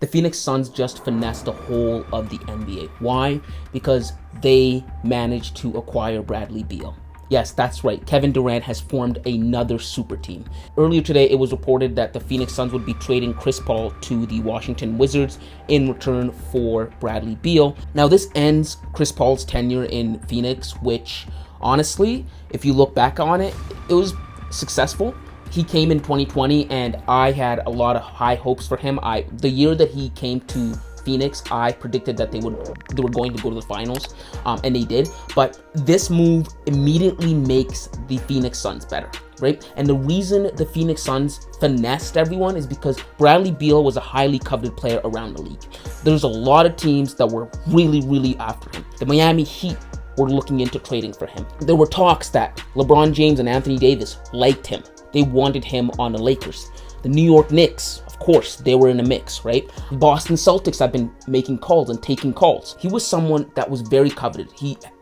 The Phoenix Suns just finessed the whole of the NBA. Why? Because they managed to acquire Bradley Beal. Yes, that's right. Kevin Durant has formed another super team. Earlier today, it was reported that the Phoenix Suns would be trading Chris Paul to the Washington Wizards in return for Bradley Beal. Now, this ends Chris Paul's tenure in Phoenix, which, honestly, if you look back on it, it was successful. He came in 2020, and I had a lot of high hopes for him. The year that he came to Phoenix, I predicted that they were going to go to the finals, and they did. But this move immediately makes the Phoenix Suns better, right? And the reason the Phoenix Suns finessed everyone is because Bradley Beal was a highly coveted player around the league. There's a lot of teams that were really, really after him. The Miami Heat were looking into trading for him. There were talks that LeBron James and Anthony Davis liked him. They wanted him on the Lakers. The New York Knicks, of course, they were in a mix, right? Boston Celtics have been making calls and taking calls. He was someone that was very coveted.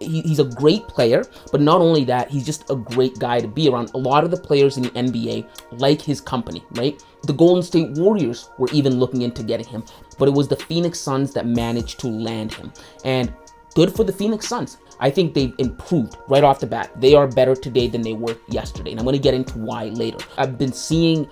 He's a great player, but not only that, he's just a great guy to be around. A lot of the players in the NBA like his company, right? The Golden State Warriors were even looking into getting him, but it was the Phoenix Suns that managed to land him. And good for the Phoenix Suns. I think they've improved right off the bat. They are better today than they were yesterday, and I'm going to get into why later. I've been seeing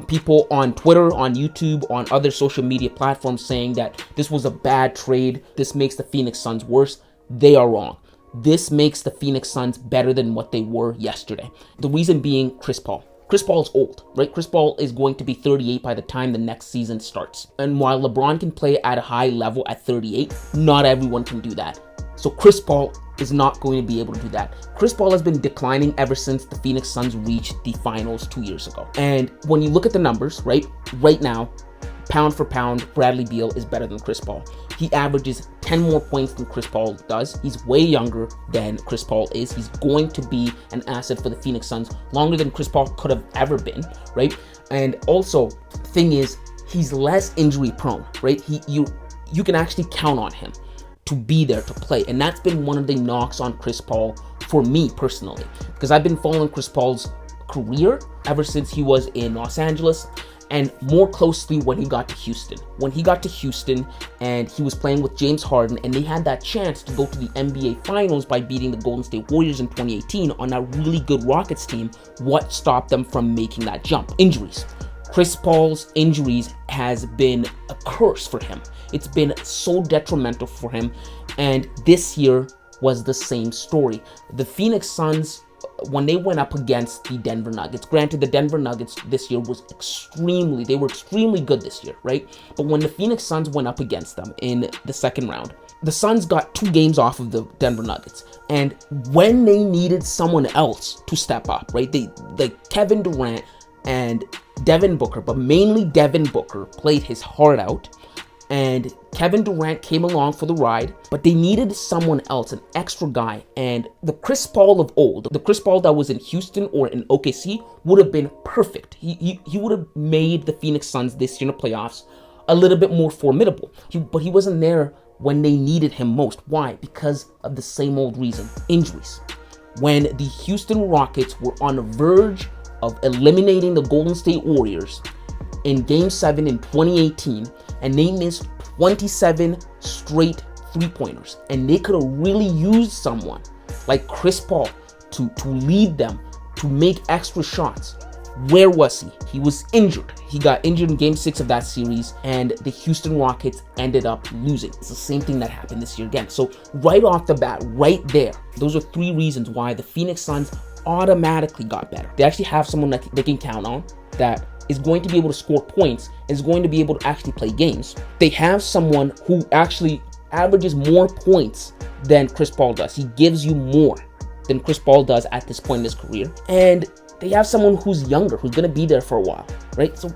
people on Twitter, on YouTube, on other social media platforms saying that this was a bad trade. This makes the Phoenix Suns worse. They are wrong. This makes the Phoenix Suns better than what they were yesterday. The reason being Chris Paul. Chris Paul's old, right? Chris Paul is going to be 38 by the time the next season starts. And while LeBron can play at a high level at 38, not everyone can do that. So Chris Paul is not going to be able to do that. Chris Paul has been declining ever since the Phoenix Suns reached the finals 2 years ago. And when you look at the numbers, right now, pound for pound, Bradley Beal is better than Chris Paul. He averages 10 more points than Chris Paul does. He's way younger than Chris Paul is. He's going to be an asset for the Phoenix Suns longer than Chris Paul could have ever been, right? And also, the thing is, he's less injury prone, right? You can actually count on him to be there to play. And that's been one of the knocks on Chris Paul for me personally, because I've been following Chris Paul's career ever since he was in Los Angeles, and more closely when he got to Houston. When he got to Houston and he was playing with James Harden, and they had that chance to go to the NBA Finals by beating the Golden State Warriors in 2018 on that really good Rockets team, what stopped them from making that jump? Injuries. Chris Paul's injuries has been a curse for him. It's been so detrimental for him, and this year was the same story. The Phoenix Suns, when they went up against the Denver Nuggets, granted the Denver Nuggets this year they were extremely good this year, right? But when the Phoenix Suns went up against them in the second round, the Suns got 2 games off of the Denver Nuggets. And when they needed someone else to step up, right? Like Kevin Durant and Devin Booker, but mainly Devin Booker played his heart out, and Kevin Durant came along for the ride, but they needed someone else, an extra guy. And the Chris Paul of old, the Chris Paul that was in Houston or in OKC, would have been perfect. He would have made the Phoenix Suns this year in the playoffs a little bit more formidable. But he wasn't there when they needed him most. Why? Because of the same old reason, injuries. When the Houston Rockets were on the verge of eliminating the Golden State Warriors in Game 7 in 2018, and they missed 27 straight three-pointers, and they could have really used someone like Chris Paul to lead them, to make extra shots. Where was he? He was injured. He got injured in Game 6 of that series, and the Houston Rockets ended up losing. It's the same thing that happened this year again. So right off the bat, right there, those are 3 reasons why the Phoenix Suns automatically got better. They actually have someone that they can count on that is going to be able to score points, is going to be able to actually play games. They have someone who actually averages more points than Chris Paul does. He gives you more than Chris Paul does at this point in his career. And they have someone who's younger, who's going to be there for a while, right? So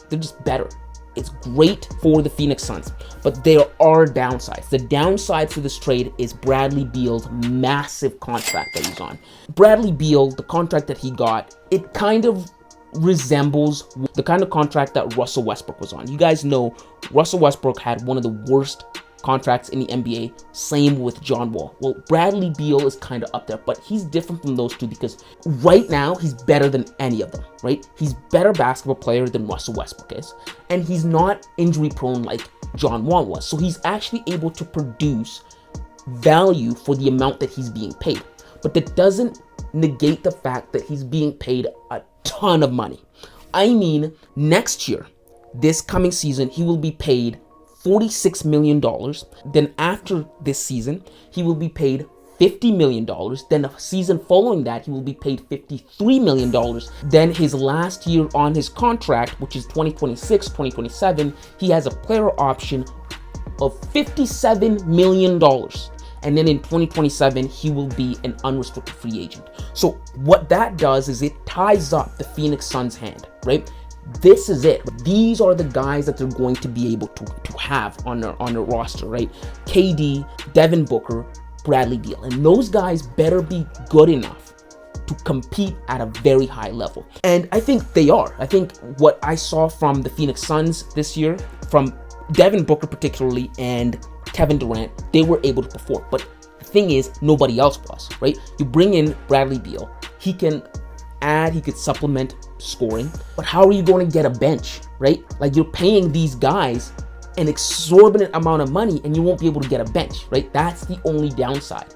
they're just better. It's great for the Phoenix Suns, but there are downsides. The downside to this trade is Bradley Beal's massive contract that he's on. Bradley Beal, the contract that he got, it kind of resembles the kind of contract that Russell Westbrook was on. You guys know Russell Westbrook had one of the worst contracts in the NBA. Same with John Wall. Well, Bradley Beal is kind of up there, but he's different from those two because right now he's better than any of them, right? He's better basketball player than Russell Westbrook is, and he's not injury prone like John Wall was. So he's actually able to produce value for the amount that he's being paid. But that doesn't negate the fact that he's being paid a ton of money. I mean, next year, this coming season, he will be paid $46 million. Then after this season, he will be paid $50 million. Then the season following that, he will be paid $53 million. Then his last year on his contract, which is 2026, 2027, he has a player option of $57 million. And then in 2027, he will be an unrestricted free agent. So what that does is it ties up the Phoenix Suns' hand, right? This is it. These are the guys that they're going to be able to have on their roster, right? KD, Devin Booker, Bradley Beal. And those guys better be good enough to compete at a very high level. And I think they are. I think what I saw from the Phoenix Suns this year, from Devin Booker particularly and Kevin Durant, they were able to perform. But the thing is, nobody else was, right? You bring in Bradley Beal. He can add, he could supplement scoring. But how are you going to get a bench, right? Like, you're paying these guys an exorbitant amount of money and you won't be able to get a bench, right? That's the only downside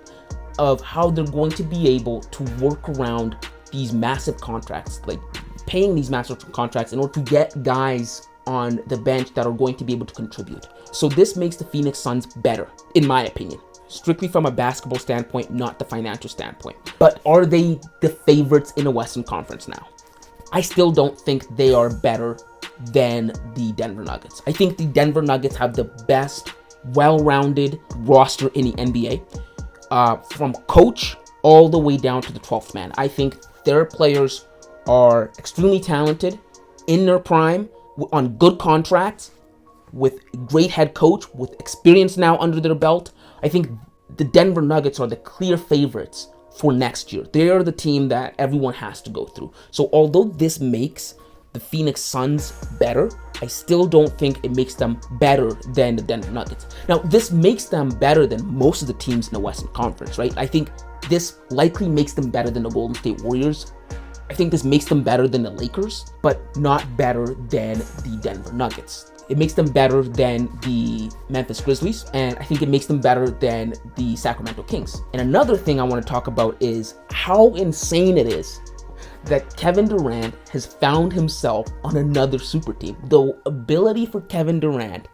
of how they're going to be able to work around these massive contracts, like paying these massive contracts in order to get guys on the bench that are going to be able to contribute. So this makes the Phoenix Suns better, in my opinion, strictly from a basketball standpoint, not the financial standpoint. But are they the favorites in the Western Conference now? I still don't think they are better than the Denver Nuggets. I think the Denver Nuggets have the best, well-rounded roster in the NBA, from coach all the way down to the 12th man. I think their players are extremely talented, in their prime, on good contracts, with a great head coach, with experience now under their belt. I think the Denver Nuggets are the clear favorites for next year. They are the team that everyone has to go through. So although this makes the Phoenix Suns better, I still don't think it makes them better than the Denver Nuggets. Now, this makes them better than most of the teams in the Western Conference, right? I think this likely makes them better than the Golden State Warriors. I think this makes them better than the Lakers, but not better than the Denver Nuggets. It makes them better than the Memphis Grizzlies, and I think it makes them better than the Sacramento Kings. And another thing I want to talk about is how insane it is that Kevin Durant has found himself on another super team. The ability for Kevin Durant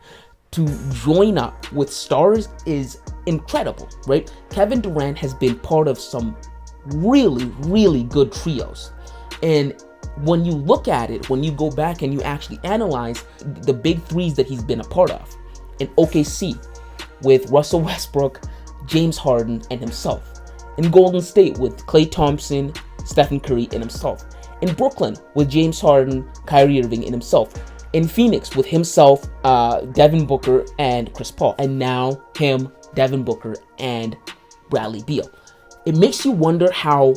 to join up with stars is incredible, right? Kevin Durant has been part of some really, really good trios. And when you look at it, when you go back and you actually analyze the big threes that he's been a part of, in OKC with Russell Westbrook, James Harden, and himself. In Golden State with Klay Thompson, Stephen Curry, and himself. In Brooklyn with James Harden, Kyrie Irving, and himself. In Phoenix with himself, Devin Booker, and Chris Paul. And now him, Devin Booker, and Bradley Beal. It makes you wonder how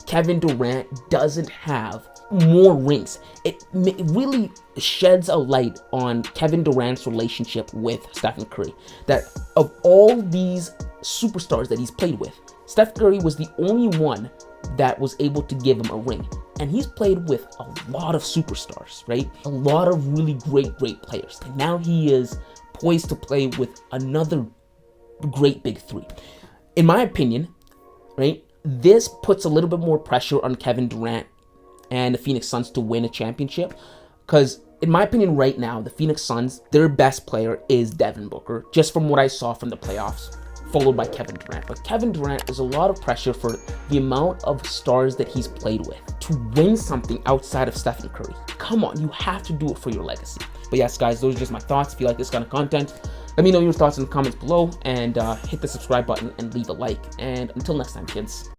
Kevin Durant doesn't have more rings. It really sheds a light on Kevin Durant's relationship with Stephen Curry. That of all these superstars that he's played with, Steph Curry was the only one that was able to give him a ring. And he's played with a lot of superstars, right? A lot of really great players. And now he is poised to play with another great big three. In my opinion, right, this puts a little bit more pressure on Kevin Durant and the Phoenix Suns to win a championship. Because in my opinion right now, the Phoenix Suns, their best player is Devin Booker, just from what I saw from the playoffs, followed by Kevin Durant. But Kevin Durant is a lot of pressure for the amount of stars that he's played with to win something outside of Stephen Curry. Come on, you have to do it for your legacy. But yes, guys, those are just my thoughts. If you like this kind of content, let me know your thoughts in the comments below, and hit the subscribe button and leave a like. And until next time, kids.